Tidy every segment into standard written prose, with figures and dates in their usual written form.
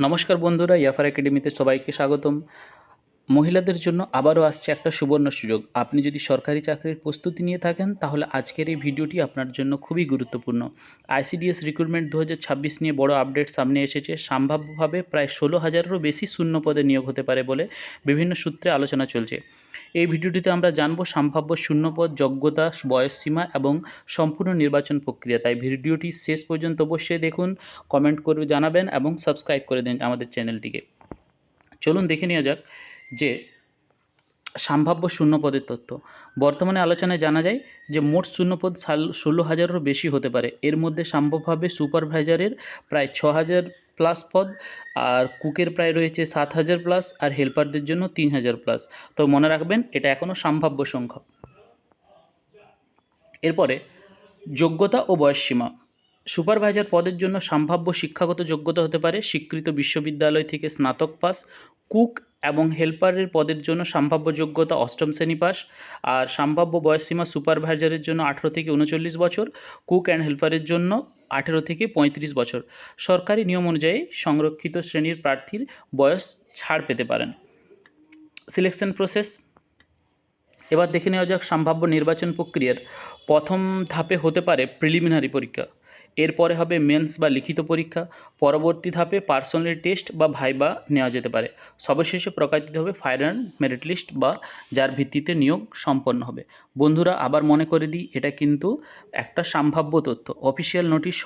নমস্কার বন্ধুরা, ইয়াফার একাডেমিতে সবাইকে স্বাগতম। মহিলাদের জন্য আবারও আসছে একটা সুবর্ণ সুযোগ। আপনি যদি সরকারি চাকরির প্রস্তুতি নিয়ে থাকেন তাহলে আজকের এই ভিডিওটি আপনার জন্য খুবই গুরুত্বপূর্ণ। আইসিডিএস রিক্রুটমেন্ট 2026 নিয়ে বড় আপডেট সামনে এসেছে। সম্ভাব্যভাবে প্রায় 16,000-এরও বেশি শূন্য পদে নিয়োগ হতে পারে বলে বিভিন্ন সূত্রে আলোচনা চলছে। এই ভিডিওটিতে আমরা জানব সম্ভাব্য শূন্যপদ, যোগ্যতা, বয়সসীমা এবং সম্পূর্ণ নির্বাচন প্রক্রিয়া। তাই ভিডিওটি শেষ পর্যন্ত অবশ্যই দেখুন, কমেন্ট করে জানাবেন এবং সাবস্ক্রাইব করে দিন আমাদের চ্যানেলটিকে। চলুন দেখে নেওয়া যাক যে সম্ভাব্য শূন্যপদের তথ্য। বর্তমানে আলোচনায় জানা যায় যে মোট শূন্যপদ 16,000-এরও বেশি হতে পারে। এর মধ্যে সম্ভবভাবে সুপারভাইজারের প্রায় 6,000 প্লাস পদ, আর কুকের প্রায় রয়েছে 7,000 প্লাস, আর হেল্পারদের জন্য 3,000 প্লাস। তো মনে রাখবেন, এটা এখনও সম্ভাব্য সংখ্যা। এরপরে যোগ্যতা ও বয়সসীমা। সুপারভাইজার পদের জন্য সম্ভাব্য শিক্ষাগত যোগ্যতা হতে পারে স্বীকৃত বিশ্ববিদ্যালয় থেকে স্নাতক পাস। কুক এবং হেল্পারের পদের জন্য সম্ভাব্য যোগ্যতা অষ্টম শ্রেণী পাস। আর সম্ভাব্য বয়সসীমা সুপারভাইজারের জন্য 18 থেকে 39 বছর, কুক অ্যান্ড হেল্পারের জন্য 18 থেকে 35 বছর। সরকারি নিয়ম অনুযায়ী সংরক্ষিত শ্রেণীর প্রার্থীর বয়স ছাড় পেতে পারেন। Selection process. এবার দেখে নেওয়া যাক সম্ভাব্য নির্বাচন প্রক্রিয়ার প্রথম ধাপে হতে পারে প্রিলিমিনারি পরীক্ষা, এরপরে হবে মেন্স বা লিখিত পরীক্ষা, পরবর্তী ধাপে পার্সোনাল টেস্ট বা ভাইবা নেওয়া যেতে পারে, সর্বশেষে প্রকাশিত হবে ফাইনাল মেরিট লিস্ট বা যার ভিত্তিতে নিয়োগ সম্পন্ন হবে। বন্ধুরা, আবার মনে করে দিই, এটা কিন্তু একটা সম্ভাব্য তথ্য। অফিসিয়াল নোটিশ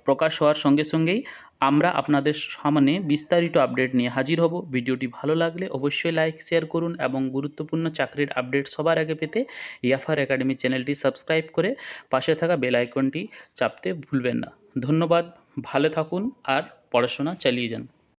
প্রকাশ হওয়ার সঙ্গে সঙ্গেই আমরা আপনাদের সামনে বিস্তারিত আপডেট নিয়ে হাজির হব। ভিডিওটি ভালো লাগলে অবশ্যই লাইক, শেয়ার করুন এবং গুরুত্বপূর্ণ চাকরির আপডেট সবার আগে পেতে ইয়াফার একাডেমি চ্যানেলটি সাবস্ক্রাইব করে পাশে থাকা বেল আইকনটি চাপতে ভুলবেন না। ধন্যবাদ, ভালো থাকুন আর পড়াশোনা চালিয়ে যান।